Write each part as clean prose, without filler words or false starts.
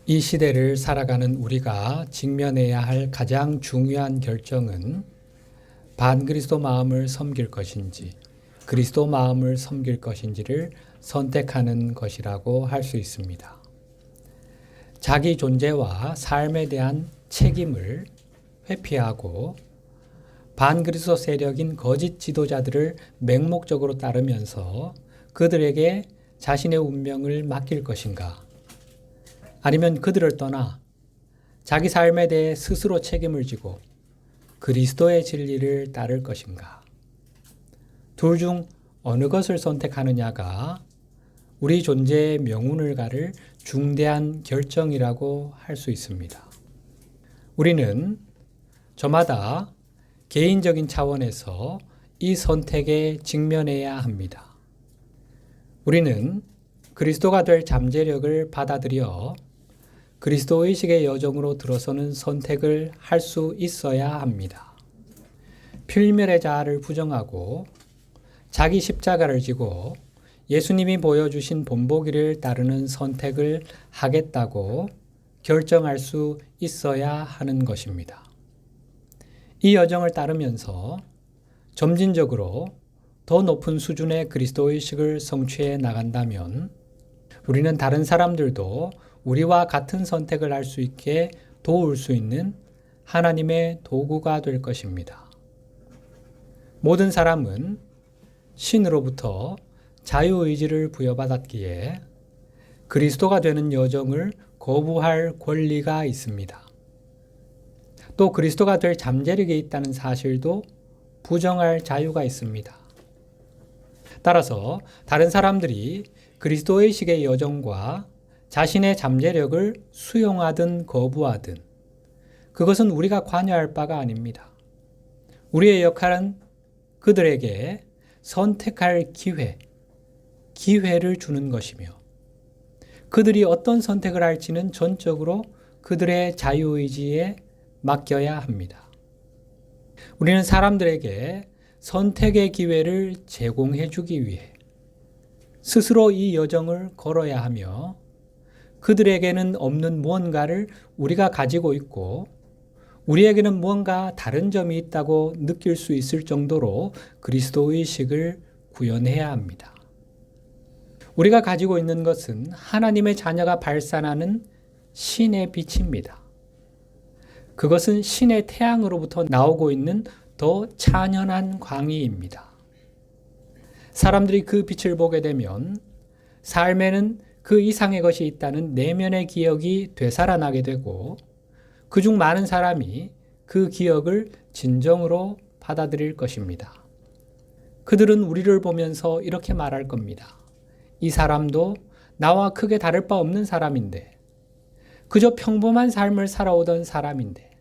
이 시대를 살아가는 우리가 직면해야 할 가장 중요한 결정은 반그리스도 마음을 섬길 것인지 그리스도 마음을 섬길 것인지를 선택하는 것이라고 할 수 있습니다. 자기 존재와 삶에 대한 책임을 회피하고 반그리스도 세력인 거짓 지도자들을 맹목적으로 따르면서 그들에게 자신의 운명을 맡길 것인가? 아니면 그들을 떠나 자기 삶에 대해 스스로 책임을 지고 그리스도의 진리를 따를 것인가? 둘 중 어느 것을 선택하느냐가 우리 존재의 명운을 가를 중대한 결정이라고 할 수 있습니다. 우리는 저마다 개인적인 차원에서 이 선택에 직면해야 합니다. 우리는 그리스도가 될 잠재력을 받아들여 그리스도 의식의 여정으로 들어서는 선택을 할 수 있어야 합니다. 필멸의 자아를 부정하고 자기 십자가를 지고 예수님이 보여주신 본보기를 따르는 선택을 하겠다고 결정할 수 있어야 하는 것입니다. 이 여정을 따르면서 점진적으로 더 높은 수준의 그리스도 의식을 성취해 나간다면 우리는 다른 사람들도 우리와 같은 선택을 할 수 있게 도울 수 있는 하나님의 도구가 될 것입니다. 모든 사람은 신으로부터 자유의지를 부여받았기에 그리스도가 되는 여정을 거부할 권리가 있습니다. 또 그리스도가 될 잠재력이 있다는 사실도 부정할 자유가 있습니다. 따라서 다른 사람들이 그리스도 의식의 여정과 자신의 잠재력을 수용하든 거부하든 그것은 우리가 관여할 바가 아닙니다. 우리의 역할은 그들에게 선택할 기회를 주는 것이며 그들이 어떤 선택을 할지는 전적으로 그들의 자유의지에 맡겨야 합니다. 우리는 사람들에게 선택의 기회를 제공해 주기 위해 스스로 이 여정을 걸어야 하며 그들에게는 없는 무언가를 우리가 가지고 있고 우리에게는 무언가 다른 점이 있다고 느낄 수 있을 정도로 그리스도 의식을 구현해야 합니다. 우리가 가지고 있는 것은 하나님의 자녀가 발산하는 신의 빛입니다. 그것은 신의 태양으로부터 나오고 있는 더 찬연한 광의입니다. 사람들이 그 빛을 보게 되면 삶에는 그 이상의 것이 있다는 내면의 기억이 되살아나게 되고 그중 많은 사람이 그 기억을 진정으로 받아들일 것입니다. 그들은 우리를 보면서 이렇게 말할 겁니다. 이 사람도 나와 크게 다를 바 없는 사람인데 그저 평범한 삶을 살아오던 사람인데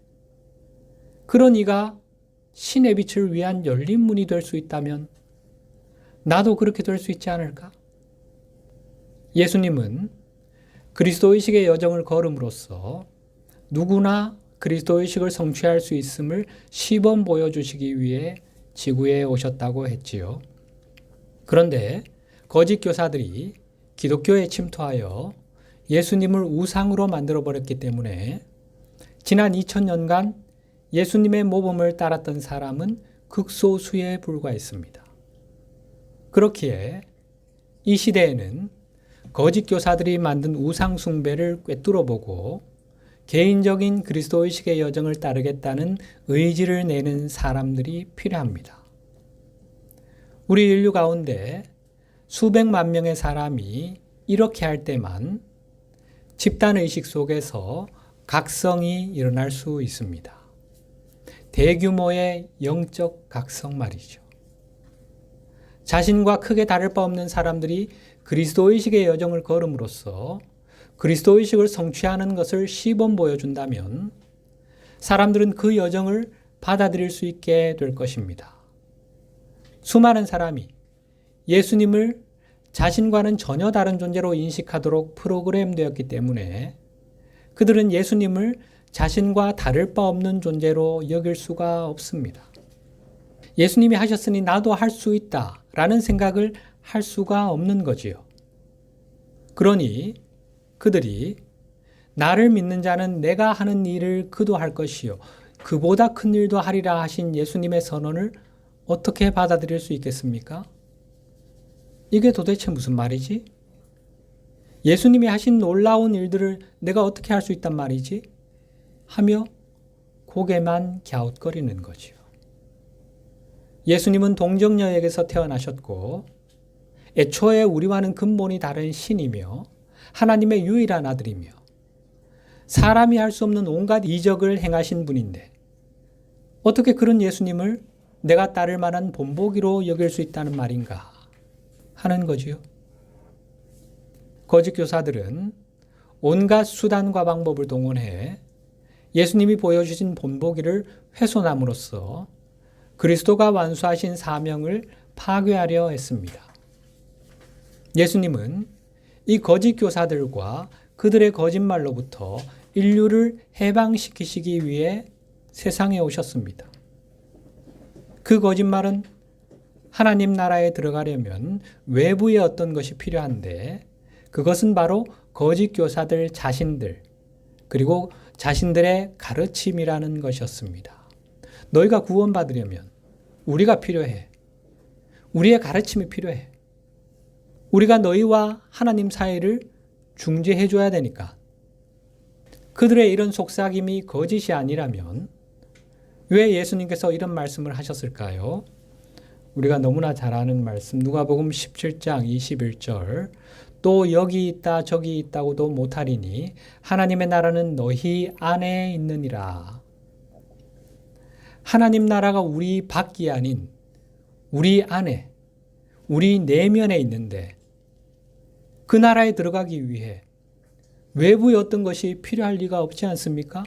그런 이가 신의 빛을 위한 열린 문이 될 수 있다면 나도 그렇게 될 수 있지 않을까? 예수님은 그리스도 의식의 여정을 걸음으로써 누구나 그리스도 의식을 성취할 수 있음을 시범 보여주시기 위해 지구에 오셨다고 했지요. 그런데 거짓 교사들이 기독교에 침투하여 예수님을 우상으로 만들어버렸기 때문에 지난 2000년간 예수님의 모범을 따랐던 사람은 극소수에 불과했습니다. 그렇기에 이 시대에는 거짓 교사들이 만든 우상 숭배를 꿰뚫어보고 개인적인 그리스도 의식의 여정을 따르겠다는 의지를 내는 사람들이 필요합니다. 우리 인류 가운데 수백만 명의 사람이 이렇게 할 때만 집단의식 속에서 각성이 일어날 수 있습니다. 대규모의 영적 각성 말이죠. 자신과 크게 다를 바 없는 사람들이 그리스도 의식의 여정을 걸음으로써 그리스도 의식을 성취하는 것을 시범 보여준다면 사람들은 그 여정을 받아들일 수 있게 될 것입니다. 수많은 사람이 예수님을 자신과는 전혀 다른 존재로 인식하도록 프로그램되었기 때문에 그들은 예수님을 자신과 다를 바 없는 존재로 여길 수가 없습니다. 예수님이 하셨으니 나도 할 수 있다 라는 생각을 할 수가 없는 거지요. 그러니 그들이 나를 믿는 자는 내가 하는 일을 그도 할 것이요 그보다 큰 일도 하리라 하신 예수님의 선언을 어떻게 받아들일 수 있겠습니까? 이게 도대체 무슨 말이지? 예수님이 하신 놀라운 일들을 내가 어떻게 할 수 있단 말이지? 하며 고개만 갸웃거리는 거지요. 예수님은 동정녀에게서 태어나셨고 애초에 우리와는 근본이 다른 신이며 하나님의 유일한 아들이며 사람이 할 수 없는 온갖 이적을 행하신 분인데 어떻게 그런 예수님을 내가 따를 만한 본보기로 여길 수 있다는 말인가 하는 거지요. 거짓 교사들은 온갖 수단과 방법을 동원해 예수님이 보여주신 본보기를 훼손함으로써 그리스도가 완수하신 사명을 파괴하려 했습니다. 예수님은 이 거짓 교사들과 그들의 거짓말로부터 인류를 해방시키시기 위해 세상에 오셨습니다. 그 거짓말은 하나님 나라에 들어가려면 외부의 어떤 것이 필요한데 그것은 바로 거짓 교사들 자신들 그리고 자신들의 가르침이라는 것이었습니다. 너희가 구원받으려면 우리가 필요해. 우리의 가르침이 필요해. 우리가 너희와 하나님 사이를 중재해 줘야 되니까. 그들의 이런 속삭임이 거짓이 아니라면 왜 예수님께서 이런 말씀을 하셨을까요? 우리가 너무나 잘 아는 말씀 누가복음 17장 21절 또 여기 있다 저기 있다고도 못하리니 하나님의 나라는 너희 안에 있느니라. 하나님 나라가 우리 밖이 아닌 우리 안에 우리 내면에 있는데 그 나라에 들어가기 위해 외부의 어떤 것이 필요할 리가 없지 않습니까?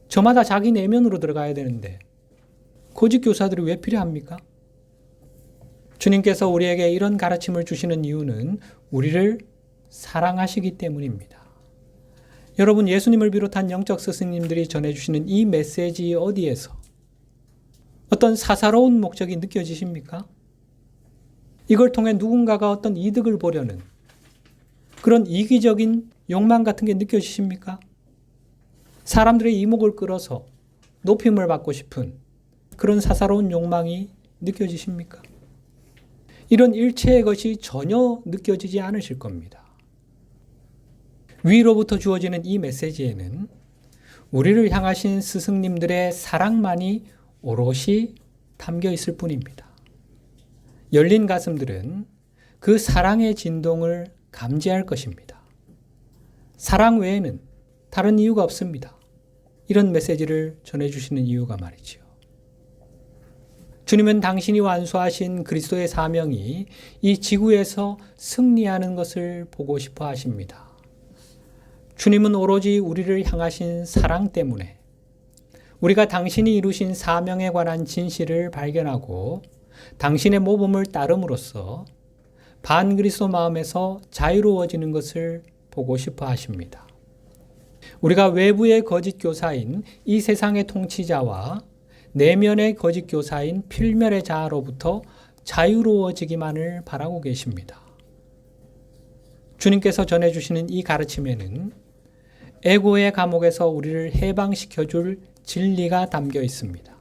저마다 자기 내면으로 들어가야 되는데 거짓 교사들이 왜 필요합니까? 주님께서 우리에게 이런 가르침을 주시는 이유는 우리를 사랑하시기 때문입니다. 여러분, 예수님을 비롯한 영적 스승님들이 전해주시는 이 메시지 어디에서 어떤 사사로운 목적이 느껴지십니까? 이걸 통해 누군가가 어떤 이득을 보려는 그런 이기적인 욕망 같은 게 느껴지십니까? 사람들의 이목을 끌어서 높임을 받고 싶은 그런 사사로운 욕망이 느껴지십니까? 이런 일체의 것이 전혀 느껴지지 않으실 겁니다. 위로부터 주어지는 이 메시지에는 우리를 향하신 스승님들의 사랑만이 오롯이 담겨 있을 뿐입니다. 열린 가슴들은 그 사랑의 진동을 감지할 것입니다. 사랑 외에는 다른 이유가 없습니다. 이런 메시지를 전해주시는 이유가 말이죠. 주님은 당신이 완수하신 그리스도의 사명이 이 지구에서 승리하는 것을 보고 싶어 하십니다. 주님은 오로지 우리를 향하신 사랑 때문에 우리가 당신이 이루신 사명에 관한 진실을 발견하고 당신의 모범을 따름으로써 반그리스도 마음에서 자유로워지는 것을 보고 싶어 하십니다. 우리가 외부의 거짓 교사인 이 세상의 통치자와 내면의 거짓 교사인 필멸의 자아로부터 자유로워지기만을 바라고 계십니다. 주님께서 전해주시는 이 가르침에는 에고의 감옥에서 우리를 해방시켜줄 진리가 담겨 있습니다.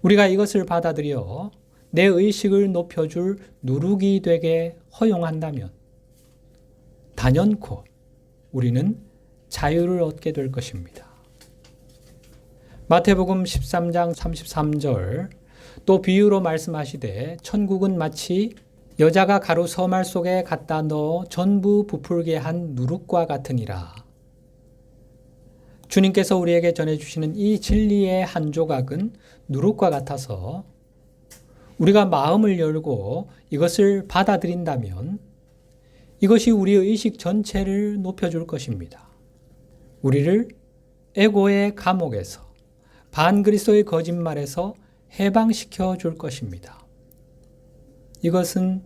우리가 이것을 받아들여 내 의식을 높여줄 누룩이 되게 허용한다면 단연코 우리는 자유를 얻게 될 것입니다. 마태복음 13장 33절 또 비유로 말씀하시되 천국은 마치 여자가 가루 서말 속에 갖다 넣어 전부 부풀게 한 누룩과 같으니라. 주님께서 우리에게 전해주시는 이 진리의 한 조각은 누룩과 같아서 우리가 마음을 열고 이것을 받아들인다면 이것이 우리의 의식 전체를 높여줄 것입니다. 우리를 에고의 감옥에서 반그리스도의 거짓말에서 해방시켜 줄 것입니다. 이것은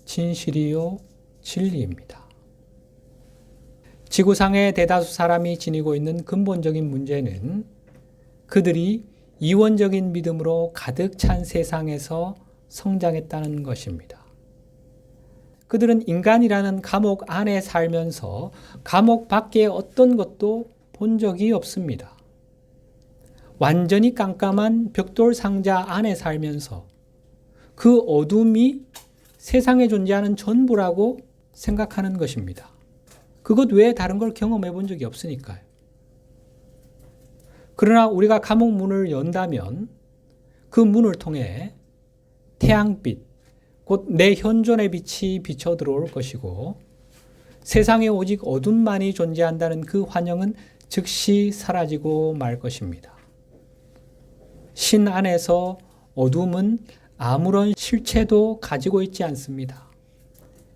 진실이요 진리입니다. 지구상의 대다수 사람이 지니고 있는 근본적인 문제는 그들이 이원적인 믿음으로 가득 찬 세상에서 성장했다는 것입니다. 그들은 인간이라는 감옥 안에 살면서 감옥 밖에 어떤 것도 본 적이 없습니다. 완전히 깜깜한 벽돌 상자 안에 살면서 그 어둠이 세상에 존재하는 전부라고 생각하는 것입니다. 그것 외에 다른 걸 경험해 본 적이 없으니까요. 그러나 우리가 감옥 문을 연다면 그 문을 통해 태양빛, 곧 내 현존의 빛이 비쳐 들어올 것이고 세상에 오직 어둠만이 존재한다는 그 환영은 즉시 사라지고 말 것입니다. 신 안에서 어둠은 아무런 실체도 가지고 있지 않습니다.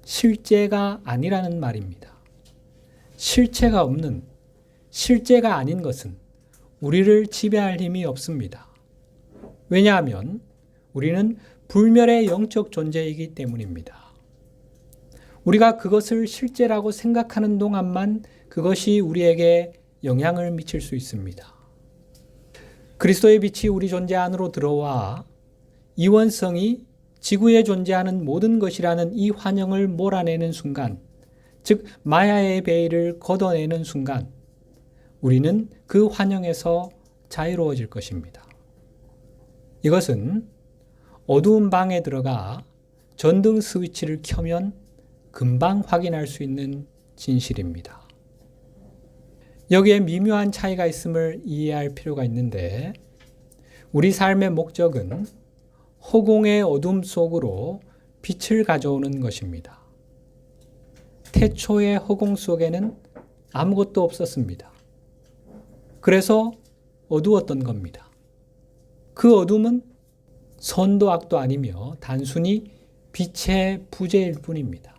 실제가 아니라는 말입니다. 실체가 없는, 실제가 아닌 것은 우리를 지배할 힘이 없습니다. 왜냐하면 우리는 불멸의 영적 존재이기 때문입니다. 우리가 그것을 실제라고 생각하는 동안만 그것이 우리에게 영향을 미칠 수 있습니다. 그리스도의 빛이 우리 존재 안으로 들어와 이원성이 지구에 존재하는 모든 것이라는 이 환영을 몰아내는 순간, 즉 마야의 베일을 걷어내는 순간 우리는 그 환영에서 자유로워질 것입니다. 이것은 어두운 방에 들어가 전등 스위치를 켜면 금방 확인할 수 있는 진실입니다. 여기에 미묘한 차이가 있음을 이해할 필요가 있는데 우리 삶의 목적은 허공의 어둠 속으로 빛을 가져오는 것입니다. 태초의 허공 속에는 아무것도 없었습니다. 그래서 어두웠던 겁니다. 그 어둠은 선도 악도 아니며 단순히 빛의 부재일 뿐입니다.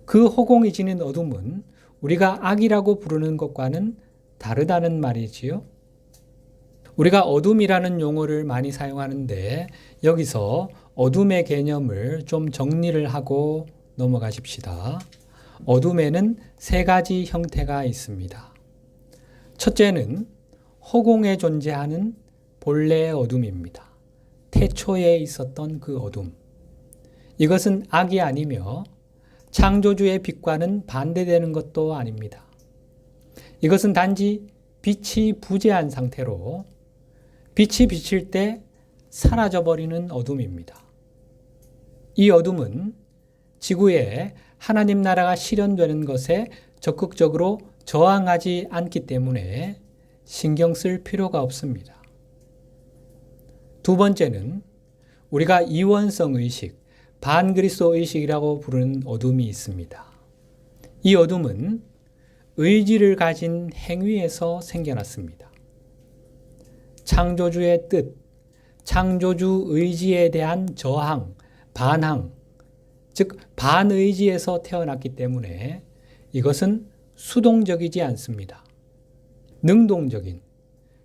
그 허공이 지닌 어둠은 우리가 악이라고 부르는 것과는 다르다는 말이지요. 우리가 어둠이라는 용어를 많이 사용하는데 여기서 어둠의 개념을 좀 정리를 하고 넘어가십시다. 어둠에는 세 가지 형태가 있습니다. 첫째는 허공에 존재하는 본래의 어둠입니다. 태초에 있었던 그 어둠. 이것은 악이 아니며 창조주의 빛과는 반대되는 것도 아닙니다. 이것은 단지 빛이 부재한 상태로 빛이 비칠 때 사라져버리는 어둠입니다. 이 어둠은 지구에 하나님 나라가 실현되는 것에 적극적으로 저항하지 않기 때문에 신경 쓸 필요가 없습니다. 두 번째는 우리가 이원성 의식, 반그리스도 의식이라고 부르는 어둠이 있습니다. 이 어둠은 의지를 가진 행위에서 생겨났습니다. 창조주의 뜻, 창조주 의지에 대한 저항, 반항, 즉 반의지에서 태어났기 때문에 이것은 수동적이지 않습니다. 능동적인,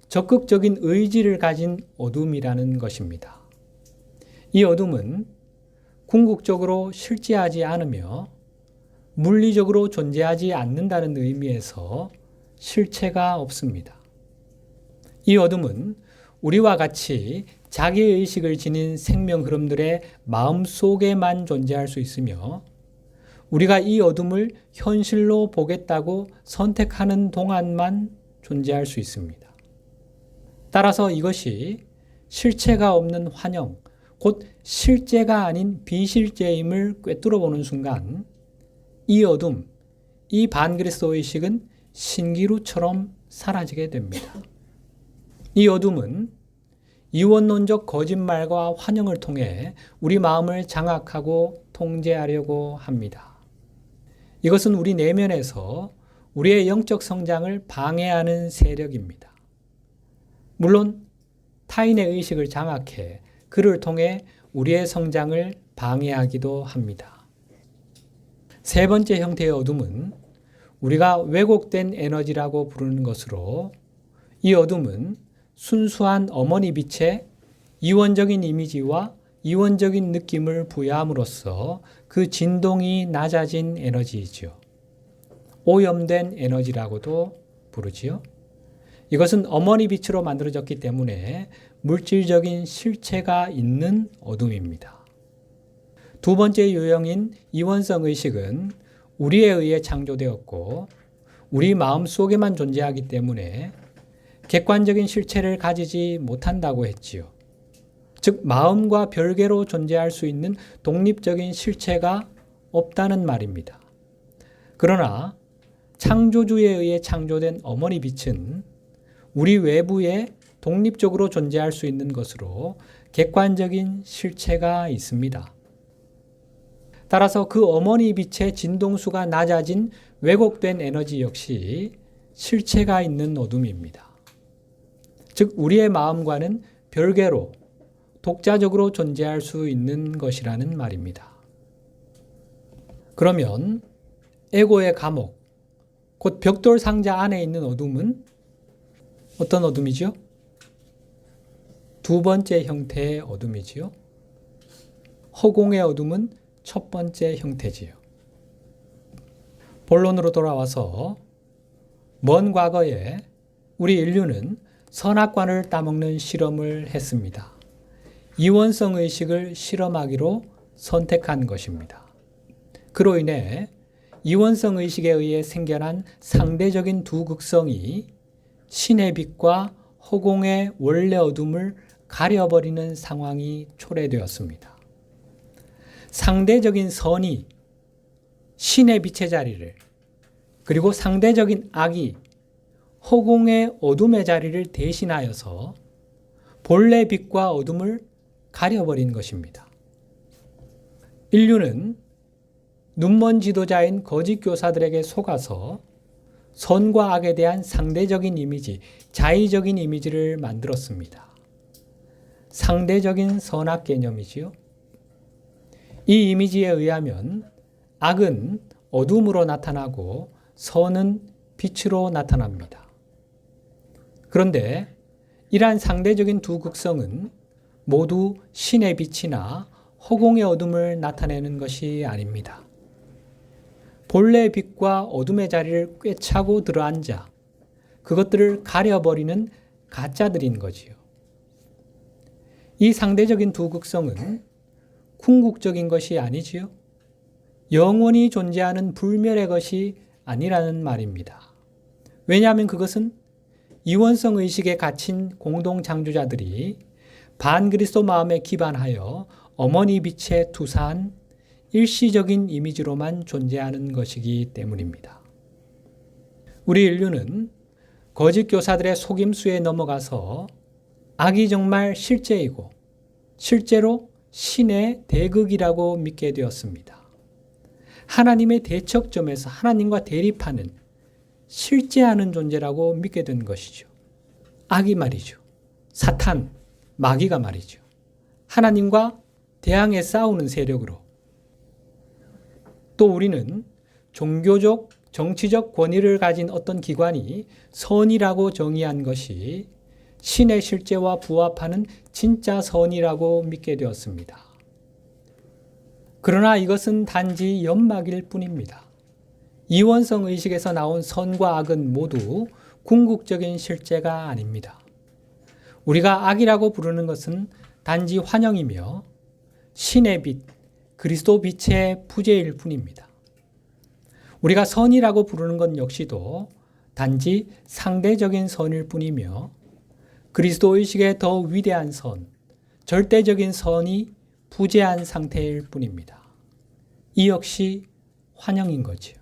적극적인 의지를 가진 어둠이라는 것입니다. 이 어둠은 궁극적으로 실제하지 않으며 물리적으로 존재하지 않는다는 의미에서 실체가 없습니다. 이 어둠은 우리와 같이 자기의식을 지닌 생명 흐름들의 마음속에만 존재할 수 있으며 우리가 이 어둠을 현실로 보겠다고 선택하는 동안만 존재할 수 있습니다. 따라서 이것이 실체가 없는 환영, 곧 실제가 아닌 비실제임을 꿰뚫어 보는 순간 이 어둠, 이 반그리스도 의식은 신기루처럼 사라지게 됩니다. 이 어둠은 이원론적 거짓말과 환영을 통해 우리 마음을 장악하고 통제하려고 합니다. 이것은 우리 내면에서 우리의 영적 성장을 방해하는 세력입니다. 물론 타인의 의식을 장악해 그를 통해 우리의 성장을 방해하기도 합니다. 세 번째 형태의 어둠은 우리가 왜곡된 에너지라고 부르는 것으로 이 어둠은 순수한 어머니 빛에 이원적인 이미지와 이원적인 느낌을 부여함으로써 그 진동이 낮아진 에너지이지요. 오염된 에너지라고도 부르지요. 이것은 어머니 빛으로 만들어졌기 때문에 물질적인 실체가 있는 어둠입니다. 두 번째 유형인 이원성 의식은 우리에 의해 창조되었고 우리 마음 속에만 존재하기 때문에 객관적인 실체를 가지지 못한다고 했지요. 즉 마음과 별개로 존재할 수 있는 독립적인 실체가 없다는 말입니다. 그러나 창조주에 의해 창조된 어머니 빛은 우리 외부에 독립적으로 존재할 수 있는 것으로 객관적인 실체가 있습니다. 따라서 그 어머니 빛의 진동수가 낮아진 왜곡된 에너지 역시 실체가 있는 어둠입니다. 즉 우리의 마음과는 별개로 독자적으로 존재할 수 있는 것이라는 말입니다. 그러면 에고의 감옥, 곧 벽돌 상자 안에 있는 어둠은 어떤 어둠이죠? 두 번째 형태의 어둠이지요. 허공의 어둠은 첫 번째 형태지요. 본론으로 돌아와서 먼 과거에 우리 인류는 선악관을 따먹는 실험을 했습니다. 이원성 의식을 실험하기로 선택한 것입니다. 그로 인해 이원성 의식에 의해 생겨난 상대적인 두 극성이 신의 빛과 허공의 원래 어둠을 가려버리는 상황이 초래되었습니다. 상대적인 선이 신의 빛의 자리를, 그리고 상대적인 악이 허공의 어둠의 자리를 대신하여서 본래 빛과 어둠을 가려버린 것입니다. 인류는 눈먼 지도자인 거짓 교사들에게 속아서 선과 악에 대한 상대적인 이미지, 자의적인 이미지를 만들었습니다. 상대적인 선악 개념이지요. 이 이미지에 의하면 악은 어둠으로 나타나고 선은 빛으로 나타납니다. 그런데 이러한 상대적인 두 극성은 모두 신의 빛이나 허공의 어둠을 나타내는 것이 아닙니다. 본래 빛과 어둠의 자리를 꿰차고 들어앉아 그것들을 가려버리는 가짜들인 거지요. 이 상대적인 두 극성은 궁극적인 것이 아니지요. 영원히 존재하는 불멸의 것이 아니라는 말입니다. 왜냐하면 그것은 이원성 의식에 갇힌 공동 창조자들이 반그리스도 마음에 기반하여 어머니 빛에 투사한 일시적인 이미지로만 존재하는 것이기 때문입니다. 우리 인류는 거짓 교사들의 속임수에 넘어가서 악이 정말 실제이고 실제로 신의 대극이라고 믿게 되었습니다. 하나님의 대척점에서 하나님과 대립하는 실제하는 존재라고 믿게 된 것이죠. 악이 말이죠. 사탄, 마귀가 말이죠. 하나님과 대항해 싸우는 세력으로. 또 우리는 종교적, 정치적 권위를 가진 어떤 기관이 선이라고 정의한 것이 신의 실제와 부합하는 진짜 선이라고 믿게 되었습니다. 그러나 이것은 단지 연막일 뿐입니다. 이원성 의식에서 나온 선과 악은 모두 궁극적인 실제가 아닙니다. 우리가 악이라고 부르는 것은 단지 환영이며 신의 빛, 그리스도 빛의 부재일 뿐입니다. 우리가 선이라고 부르는 것 역시도 단지 상대적인 선일 뿐이며 그리스도 의식의 더 위대한 선, 절대적인 선이 부재한 상태일 뿐입니다. 이 역시 환영인 거지요.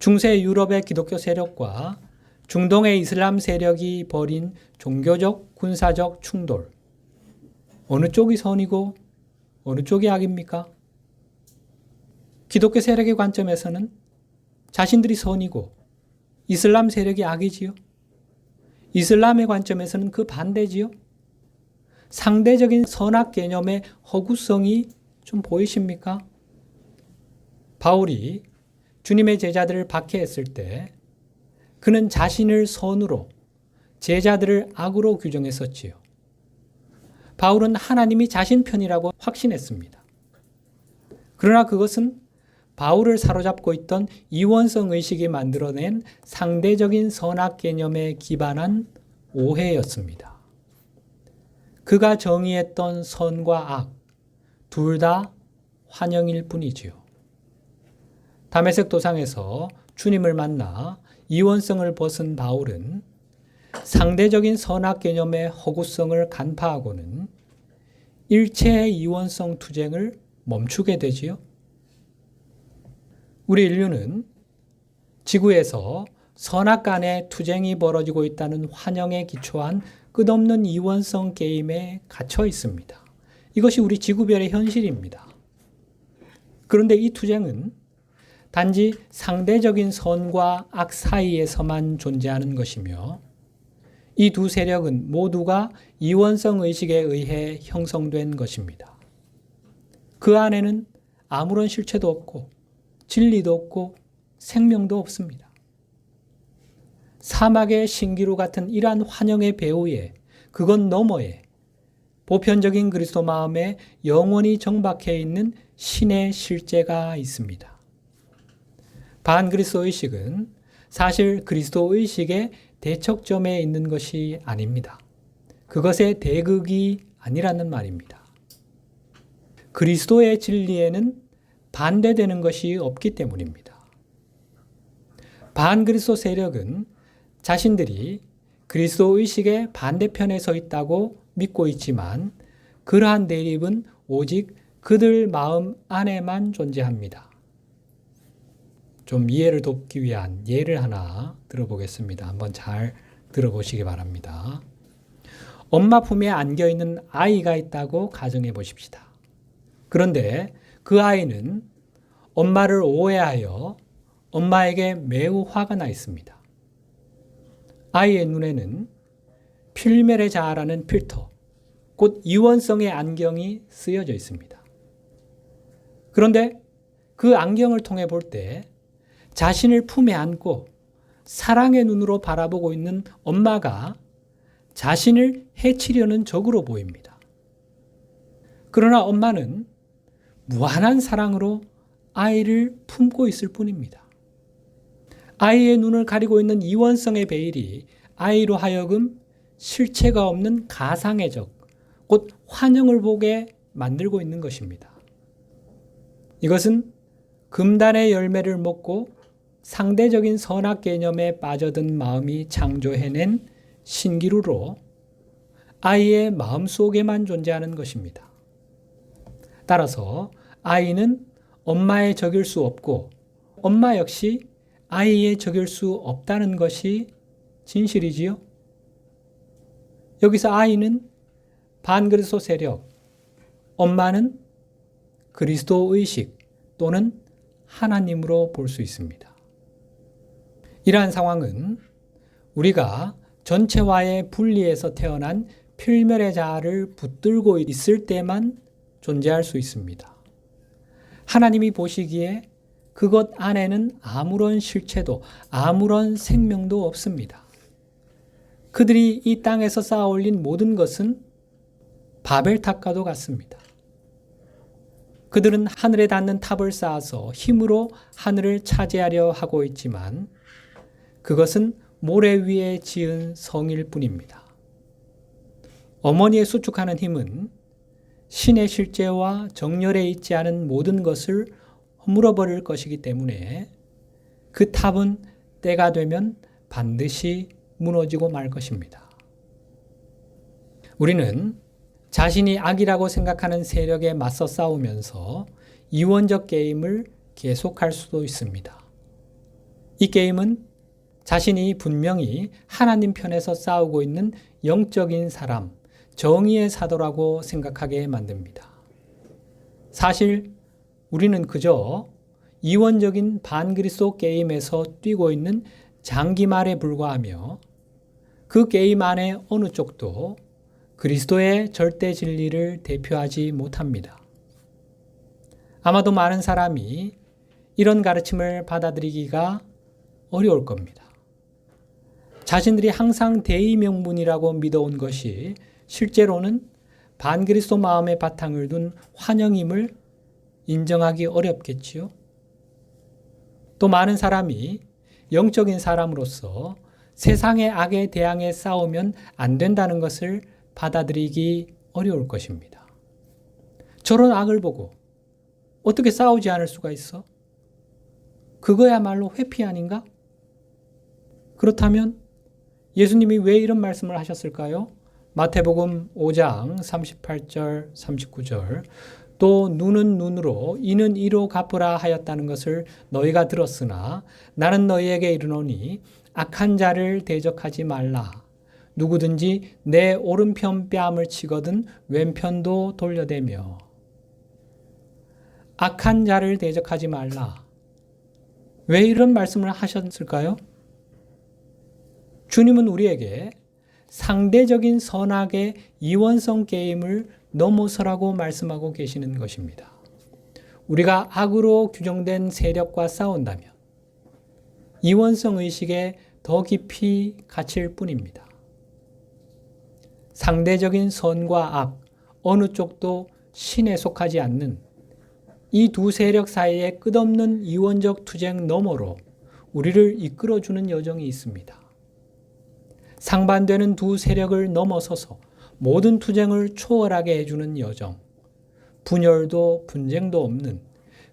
중세 유럽의 기독교 세력과 중동의 이슬람 세력이 벌인 종교적, 군사적 충돌. 어느 쪽이 선이고 어느 쪽이 악입니까? 기독교 세력의 관점에서는 자신들이 선이고 이슬람 세력이 악이지요. 이슬람의 관점에서는 그 반대지요. 상대적인 선악 개념의 허구성이 좀 보이십니까? 바울이 주님의 제자들을 박해했을 때 그는 자신을 선으로 제자들을 악으로 규정했었지요. 바울은 하나님이 자신 편이라고 확신했습니다. 그러나 그것은 바울을 사로잡고 있던 이원성 의식이 만들어낸 상대적인 선악 개념에 기반한 오해였습니다. 그가 정의했던 선과 악, 둘 다 환영일 뿐이지요. 다메섹 도상에서 주님을 만나 이원성을 벗은 바울은 상대적인 선악 개념의 허구성을 간파하고는 일체의 이원성 투쟁을 멈추게 되지요. 우리 인류는 지구에서 선악 간의 투쟁이 벌어지고 있다는 환영에 기초한 끝없는 이원성 게임에 갇혀 있습니다. 이것이 우리 지구별의 현실입니다. 그런데 이 투쟁은 단지 상대적인 선과 악 사이에서만 존재하는 것이며 이 두 세력은 모두가 이원성 의식에 의해 형성된 것입니다. 그 안에는 아무런 실체도 없고 진리도 없고 생명도 없습니다. 사막의 신기루 같은 이러한 환영의 배후에 그것 너머에 보편적인 그리스도 마음에 영원히 정박해 있는 신의 실제가 있습니다. 반그리스도 의식은 사실 그리스도 의식의 대척점에 있는 것이 아닙니다. 그것의 대극이 아니라는 말입니다. 그리스도의 진리에는 반대되는 것이 없기 때문입니다. 반그리스도 세력은 자신들이 그리스도 의식의 반대편에 서 있다고 믿고 있지만 그러한 대립은 오직 그들 마음 안에만 존재합니다. 좀 이해를 돕기 위한 예를 하나 들어보겠습니다. 한번 잘 들어보시기 바랍니다. 엄마 품에 안겨있는 아이가 있다고 가정해 보십시다. 그런데 그 아이는 엄마를 오해하여 엄마에게 매우 화가 나 있습니다. 아이의 눈에는 필메레 자아라는 필터, 곧 이원성의 안경이 쓰여져 있습니다. 그런데 그 안경을 통해 볼 때 자신을 품에 안고 사랑의 눈으로 바라보고 있는 엄마가 자신을 해치려는 적으로 보입니다. 그러나 엄마는 무한한 사랑으로 아이를 품고 있을 뿐입니다. 아이의 눈을 가리고 있는 이원성의 베일이 아이로 하여금 실체가 없는 가상의 적, 곧 환영을 보게 만들고 있는 것입니다. 이것은 금단의 열매를 먹고 상대적인 선악 개념에 빠져든 마음이 창조해낸 신기루로 아이의 마음속에만 존재하는 것입니다. 따라서 아이는 엄마의 적일 수 없고 엄마 역시 아이의 적일 수 없다는 것이 진실이지요. 여기서 아이는 반그리스도 세력, 엄마는 그리스도 의식 또는 하나님으로 볼 수 있습니다. 이러한 상황은 우리가 전체와의 분리에서 태어난 필멸의 자아를 붙들고 있을 때만 존재할 수 있습니다. 하나님이 보시기에 그것 안에는 아무런 실체도 아무런 생명도 없습니다. 그들이 이 땅에서 쌓아 올린 모든 것은 바벨탑과도 같습니다. 그들은 하늘에 닿는 탑을 쌓아서 힘으로 하늘을 차지하려 하고 있지만 그것은 모래 위에 지은 성일 뿐입니다. 어머니의 수축하는 힘은 신의 실제와 정렬에 있지 않은 모든 것을 허물어버릴 것이기 때문에 그 탑은 때가 되면 반드시 무너지고 말 것입니다. 우리는 자신이 악이라고 생각하는 세력에 맞서 싸우면서 이원적 게임을 계속할 수도 있습니다. 이 게임은 자신이 분명히 하나님 편에서 싸우고 있는 영적인 사람, 정의의 사도라고 생각하게 만듭니다. 사실 우리는 그저 이원적인 반그리스도 게임에서 뛰고 있는 장기말에 불과하며 그 게임 안에 어느 쪽도 그리스도의 절대 진리를 대표하지 못합니다. 아마도 많은 사람이 이런 가르침을 받아들이기가 어려울 겁니다. 자신들이 항상 대의명분이라고 믿어온 것이 실제로는 반그리스도 마음의 바탕을 둔 환영임을 인정하기 어렵겠지요. 또 많은 사람이 영적인 사람으로서 세상의 악에 대항해 싸우면 안 된다는 것을 받아들이기 어려울 것입니다. 저런 악을 보고 어떻게 싸우지 않을 수가 있어? 그거야말로 회피 아닌가? 그렇다면 예수님이 왜 이런 말씀을 하셨을까요? 마태복음 5장 38절 39절 또 눈은 눈으로 이는 이로 갚으라 하였다는 것을 너희가 들었으나 나는 너희에게 이르노니 악한 자를 대적하지 말라. 누구든지 내 오른편 뺨을 치거든 왼편도 돌려대며. 악한 자를 대적하지 말라. 왜 이런 말씀을 하셨을까요? 주님은 우리에게 상대적인 선악의 이원성 게임을 넘어서라고 말씀하고 계시는 것입니다. 우리가 악으로 규정된 세력과 싸운다면 이원성 의식에 더 깊이 갇힐 뿐입니다. 상대적인 선과 악, 어느 쪽도 신에 속하지 않는 이 두 세력 사이의 끝없는 이원적 투쟁 너머로 우리를 이끌어주는 여정이 있습니다. 상반되는 두 세력을 넘어서서 모든 투쟁을 초월하게 해주는 여정, 분열도 분쟁도 없는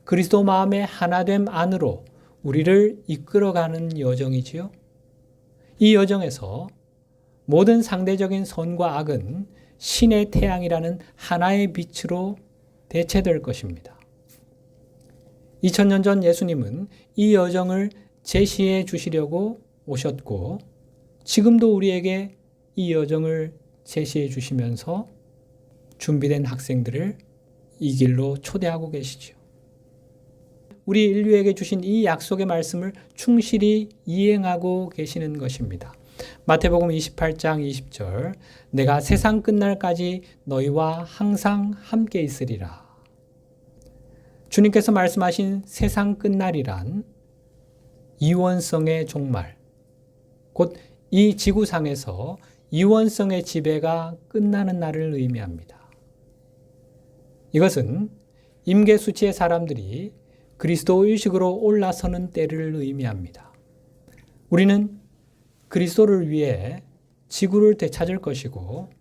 그리스도 마음의 하나됨 안으로 우리를 이끌어가는 여정이지요. 이 여정에서 모든 상대적인 선과 악은 신의 태양이라는 하나의 빛으로 대체될 것입니다. 2000년 전 예수님은 이 여정을 제시해 주시려고 오셨고 지금도 우리에게 이 여정을 제시해 주시면서 준비된 학생들을 이 길로 초대하고 계시죠. 우리 인류에게 주신 이 약속의 말씀을 충실히 이행하고 계시는 것입니다. 마태복음 28장 20절 내가 세상 끝날까지 너희와 항상 함께 있으리라. 주님께서 말씀하신 세상 끝날이란 이원성의 종말, 곧 이 지구상에서 이원성의 지배가 끝나는 날을 의미합니다. 이것은 임계수치의 사람들이 그리스도 의식으로 올라서는 때를 의미합니다. 우리는 그리스도를 위해 지구를 되찾을 것이고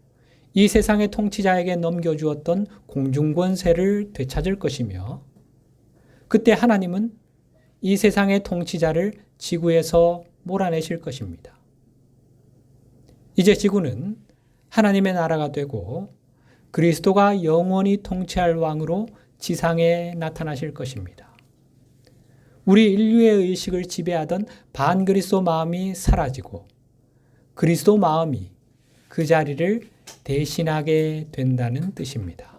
이 세상의 통치자에게 넘겨주었던 공중권세를 되찾을 것이며 그때 하나님은 이 세상의 통치자를 지구에서 몰아내실 것입니다. 이제 지구는 하나님의 나라가 되고 그리스도가 영원히 통치할 왕으로 지상에 나타나실 것입니다. 우리 인류의 의식을 지배하던 반그리스도 마음이 사라지고 그리스도 마음이 그 자리를 대신하게 된다는 뜻입니다.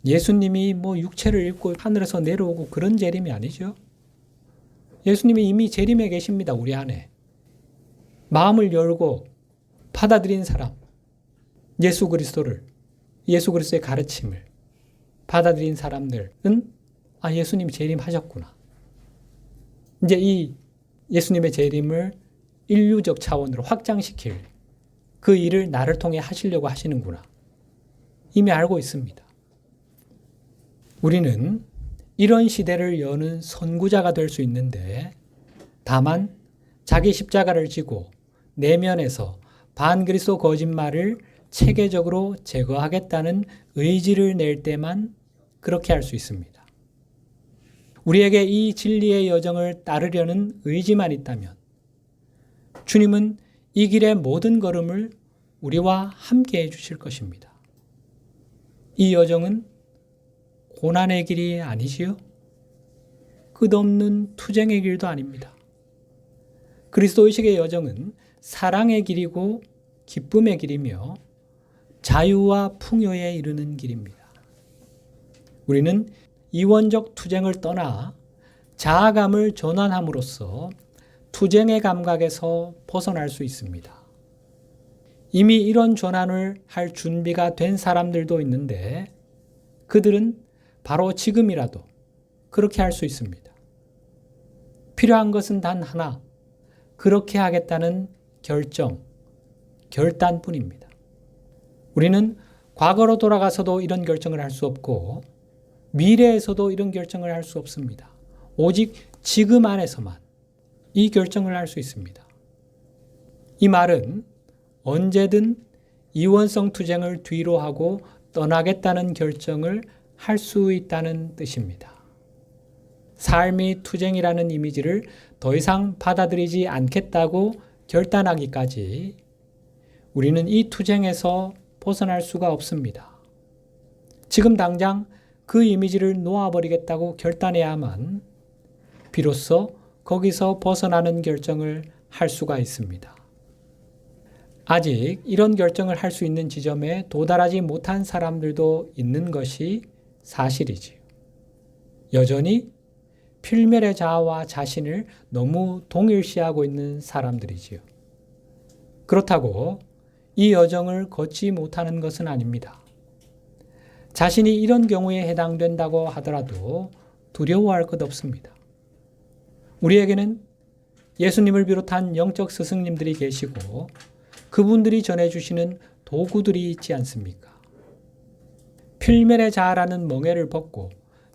예수님이 육체를 입고 하늘에서 내려오고 그런 재림이 아니죠. 예수님이 이미 재림에 계십니다. 우리 안에. 마음을 열고 받아들인 사람, 예수 그리스도를, 예수 그리스도의 가르침을 받아들인 사람들은 예수님이 재림하셨구나. 이제 이 예수님의 재림을 인류적 차원으로 확장시킬 그 일을 나를 통해 하시려고 하시는구나. 이미 알고 있습니다. 우리는 이런 시대를 여는 선구자가 될 수 있는데 다만 자기 십자가를 지고 내면에서 반그리스도 거짓말을 체계적으로 제거하겠다는 의지를 낼 때만 그렇게 할 수 있습니다. 우리에게 이 진리의 여정을 따르려는 의지만 있다면 주님은 이 길의 모든 걸음을 우리와 함께 해주실 것입니다. 이 여정은 고난의 길이 아니지요? 끝없는 투쟁의 길도 아닙니다. 그리스도의식의 여정은 사랑의 길이고 기쁨의 길이며 자유와 풍요에 이르는 길입니다. 우리는 이원적 투쟁을 떠나 자아감을 전환함으로써 투쟁의 감각에서 벗어날 수 있습니다. 이미 이런 전환을 할 준비가 된 사람들도 있는데 그들은 바로 지금이라도 그렇게 할 수 있습니다. 필요한 것은 단 하나, 그렇게 하겠다는 결정, 결단뿐입니다. 우리는 과거로 돌아가서도 이런 결정을 할 수 없고 미래에서도 이런 결정을 할 수 없습니다. 오직 지금 안에서만 이 결정을 할 수 있습니다. 이 말은 언제든 이원성 투쟁을 뒤로 하고 떠나겠다는 결정을 할 수 있다는 뜻입니다. 삶이 투쟁이라는 이미지를 더 이상 받아들이지 않겠다고 결단하기까지 우리는 이 투쟁에서 벗어날 수가 없습니다. 지금 당장 그 이미지를 놓아버리겠다고 결단해야만 비로소 거기서 벗어나는 결정을 할 수가 있습니다. 아직 이런 결정을 할 수 있는 지점에 도달하지 못한 사람들도 있는 것이 사실이지요. 여전히 필멸의 자아와 자신을 너무 동일시하고 있는 사람들이지요. 그렇다고 이 여정을 걷지 못하는 것은 아닙니다. 자신이 이런 경우에 해당된다고 하더라도 두려워할 것 없습니다. 우리에게는 예수님을 비롯한 영적 스승님들이 계시고 그분들이 전해주시는 도구들이 있지 않습니까? 필멸의 자아라는 멍에를 벗고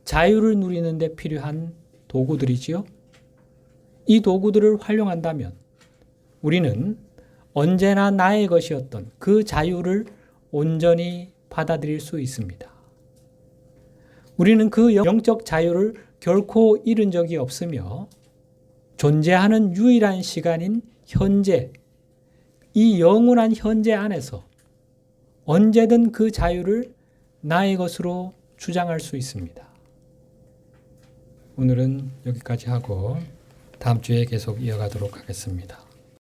자유를 누리는 데 필요한 도구들이지요. 이 도구들을 활용한다면 우리는 언제나 나의 것이었던 그 자유를 온전히 받아들일 수 있습니다. 우리는 그 영적 자유를 결코 잃은 적이 없으며 존재하는 유일한 시간인 현재, 이 영원한 현재 안에서 언제든 그 자유를 나의 것으로 주장할 수 있습니다. 오늘은 여기까지 하고 다음 주에 계속 이어가도록 하겠습니다.